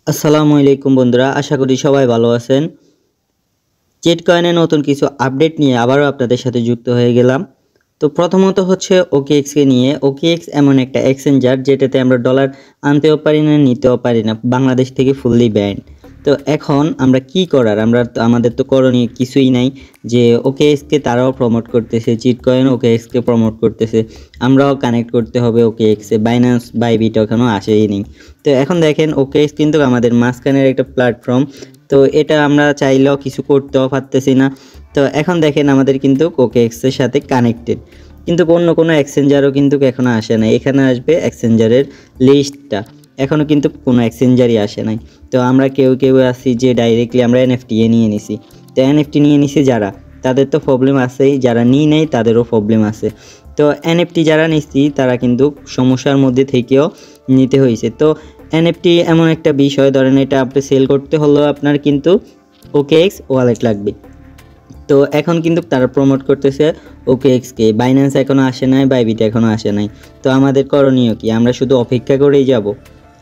আসসালামু আলাইকুম বন্ধুরা, আশা করি সবাই ভালো আছেন। চেট কয়েনে নতুন কিছু আপডেট নিয়ে আবারও আপনাদের সাথে যুক্ত হয়ে গেলাম। তো প্রথমত হচ্ছে ওকেএক্সকে নিয়ে। ওকেএক্স এমন একটা এক্সচেঞ্জার যেটাতে আমরা ডলার আনতেও পারি না, নিতেও পারি না, বাংলাদেশ থেকে ফুললি ব্যান্ড। তো এখন আমরা কি করার, আমাদের তো করণীয় কিছুই নাই। যে ওকেএক্সকে তারাও প্রমোট করতেছে, চিট কয়েন ওকেএক্সকে প্রমোট করতেছে, আমরাও কানেক্ট করতে হবে ওকেএক্সে। বাইন্যান্স বাইবিট এখনও আসেই নি। তো এখন দেখেন ওকেএক্স কিন্তু আমাদের মাঝখানের একটা প্ল্যাটফর্ম। তো এটা আমরা চাইলেও কিছু করতেও পারতেছি না। তো এখন দেখেন আমাদের কিন্তু ওকেএক্সের সাথে কানেক্টেড, কিন্তু অন্য কোনো এক্সচেঞ্জারও কিন্তু এখনও আসে নাই। এখানে আসবে এক্সচেঞ্জারের লিস্টটা, এখনও কিন্তু কোনো এক্সচেঞ্জারই আসে নাই। তো আমরা কেউ কেউ আছি যে ডাইরেক্টলি আমরা এনএফটি নিয়ে নিছি। তো এনএফটি নিয়ে নিছি যারা, তাদের তো প্রবলেম আছেই, যারা নিই নেই তাদেরও প্রবলেম আছে। তো এনএফটি যারা নিচ্ছি তারা কিন্তু সমস্যার মধ্যে থেকেও নিতে হয়েছে। তো এনএফটি এমন একটা বিষয়, ধরেন এটা আপনি সেল করতে হলেও আপনার কিন্তু ওকেএক্স ওয়ালেট লাগবে। তো এখন কিন্তু তারা প্রমোট করতেছে ওকেএক্সকে। বাইন্যান্স এখনও আসে নাই, বাইবিট এখনও আসে নাই। তো আমাদের করণীয় কি? আমরা শুধু অপেক্ষা করেই যাব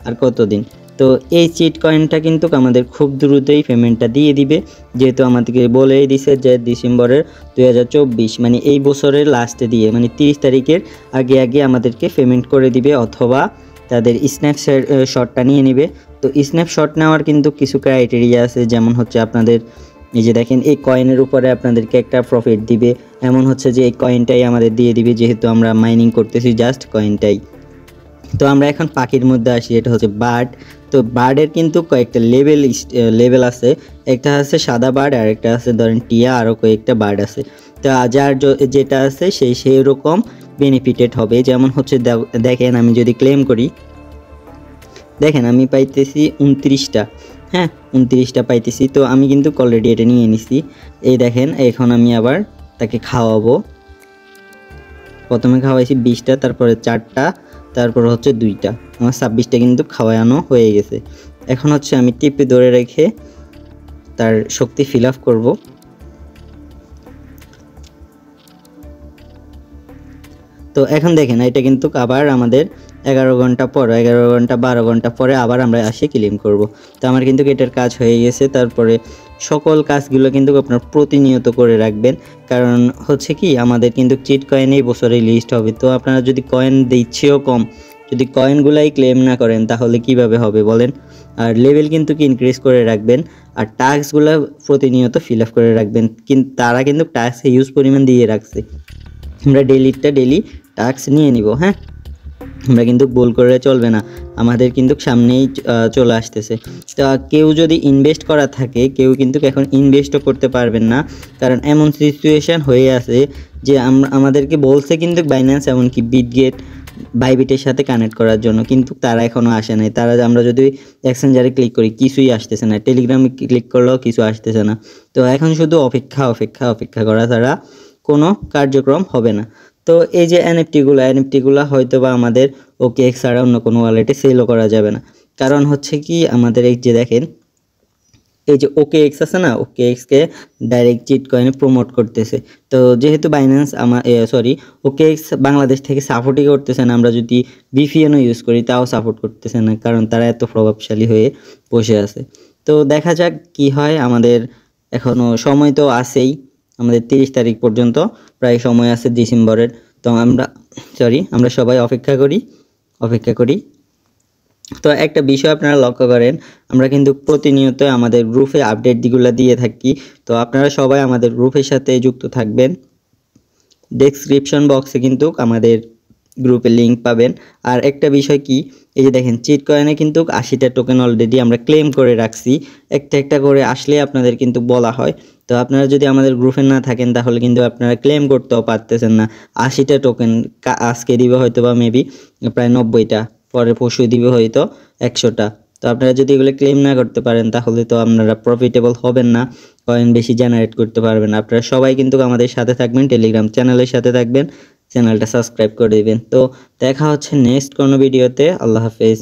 আর কতদিন? তো এই চিট কয়েনটা কিন্তু আমাদের খুব দ্রুতই পেমেন্টটা দিয়ে দিবে, যেহেতু আমাদেরকে বলেই দিছে যে ডিসেম্বরের 2024 মানে এই বছরের লাস্টে দিয়ে, মানে 30 তারিখের আগে আগে আমাদেরকে পেমেন্ট করে দিবে, অথবা তাদের স্ন্যাপশটটা নিয়ে নেবে। তো স্ন্যাপশট নেওয়ার কিন্তু কিছু ক্রাইটেরিয়া আছে, যেমন হচ্ছে আপনাদের এই যে দেখেন এই কয়েনের উপরে আপনাদেরকে একটা প্রফিট দিবে, এমন হচ্ছে যে এই কয়েনটাই আমাদের দিয়ে দিবে, যেহেতু আমরা মাইনিং করতেছি জাস্ট কয়েনটাই। তো আমরা এখন পাখির মধ্যে আসি, এটা হচ্ছে বার্ড। তো বার্ডের কিন্তু কয়েকটা লেভেল আছে। একটা আছে সাদা বার্ড, আর একটা আছে ধরেন টিয়া, আরও কয়েকটা বার্ড আছে। তো যার যেটা আছে সেই রকম বেনিফিটেড হবে। যেমন হচ্ছে দেখেন আমি যদি ক্লেম করি, দেখেন আমি পাইতেছি 29টা। হ্যাঁ, 29টা পাইতেছি। তো আমি কিন্তু অলরেডি এটা নিয়ে নিছি। এই দেখেন এখন আমি আবার তাকে খাওয়াবো। প্রথমে খাওয়াইছি 20টা, তারপরে 4টা, তারপর হচ্ছে 2টা, আমার 26টা কিন্তু খাওয়ানো হয়ে গেছে। এখন হচ্ছে আমি টিপে ধরে রেখে তার শক্তি ফিল আপ করবো। তো এখন দেখেন এটা কিন্তু আবার আমাদের 11 ঘন্টা পর, 11 ঘন্টা 12 ঘন্টা পরে আবার আমরা আসি ক্লেম করব। তো আমার কিন্তু এটার কাজ হয়ে গেছে। তারপরে সকল কাজগুলো কিন্তু আপনার প্রতিনিয়ত করে রাখবেন, কারণ হচ্ছে কি আমাদের কিন্তু চিট কয়েন এই বছরে লিস্ট হবে। তো আপনারা যদি কয়েন দিচ্ছেও কম, যদি কয়েনগুলাই ক্লেম না করেন তাহলে কিভাবে হবে বলেন? আর লেভেল কিন্তু ইনক্রিজ করে রাখবেন, আর টাস্কগুলো প্রতিনিয়ত ফিল আপ করে রাখবেন। কিন্তু তারা কিন্তু টাস্ক হিউজ পরিমাণ দিয়ে রাখছে, আমরা ডেলি টাস্ক নিয়ে নিব। হ্যাঁ, আমরা কিন্তু ভুল করে চলবে না, আমাদের কিন্তু সামনেই চলে আসতেছে। তা কেউ যদি ইনভেস্ট করা থাকে, কেউ কিন্তু এখন ইনভেস্টও করতে পারবেন না, কারণ এমন সিচুয়েশান হয়ে আছে যে আমাদেরকে বলছে কিন্তু বাইন্যান্স এমনকি বিটগেট বাইবিটের সাথে কানেক্ট করার জন্য, কিন্তু তারা এখনও আসে নাই। তারা আমরা যদি এক্সচেঞ্জারে ক্লিক করি কিছুই আসতেছে না, টেলিগ্রামে ক্লিক করলেও কিছু আসতেছে না। তো এখন শুধু অপেক্ষা করা ছাড়া কোনো কার্যক্রম হবে না। তো এই যে এনএফটিগুলো হয়তো বা আমাদের ওকেএক্স ছাড়া অন্য কোনো ওয়ালেটে সেলও করা যাবে না। কারণ হচ্ছে কি আমাদের এই যে দেখেন এই যে ওকেএক্স আছে না, ওকেএক্সকে ডাইরেক্ট চিট কয়েনে প্রমোট করতেছে। তো যেহেতু বাইন্যান্স ওকেএক্স বাংলাদেশ থেকে সাপোর্টই করতেছে না, আমরা যদি বিপিএনও ইউজ করি তাও সাপোর্ট করতেছে না, কারণ তারা এত প্রভাবশালী হয়ে বসে আছে। তো দেখা যাক কি হয়। আমাদের এখনও সময় তো আছেই, আমাদের 30 তারিখ পর্যন্ত প্রায় সময় আছে ডিসেম্বরের। তো আমরা সবাই অপেক্ষা করি। তো একটা বিষয় আপনারা লক্ষ্য করেন, আমরা কিন্তু প্রতিনিয়ত আমাদের গ্রুপে আপডেটগুলো দিয়ে থাকি। তো আপনারা সবাই আমাদের গ্রুপের সাথে যুক্ত থাকবেন। ডেসক্রিপশন বক্সে কিন্তু আমাদের গ্রুপের লিঙ্ক পাবেন। আর একটা বিষয় কি, এই যে দেখেন চিট কয়েনে কিন্তু 80টা টোকেন অলরেডি আমরা ক্লেম করে রাখছি। একটা করে আসলে আপনাদের কিন্তু বলা হয়। তো আপনারা যদি আমাদের গ্রুপে না থাকেন তাহলে কিন্তু আপনারা ক্লেম করতেও পারতেছেন না। 80টা টোকেন আজকে দিবে হয়তো বা মেবি প্রায় 90টা, পরে পরশু দিবে হয়তো 100টা। তো আপনারা যদি এগুলো ক্লেম না করতে পারেন তাহলে তো আপনারা প্রফিটেবল হবেন না, কয়েন বেশি জেনারেট করতে পারবেন। আপনারা সবাই কিন্তু আমাদের সাথে থাকবেন, টেলিগ্রাম চ্যানেলের সাথে থাকবেন, চ্যানেলটা সাবস্ক্রাইব করে দিবেন। তো দেখা হচ্ছে নেক্সট কোনো ভিডিওতে। আল্লাহ হাফেজ।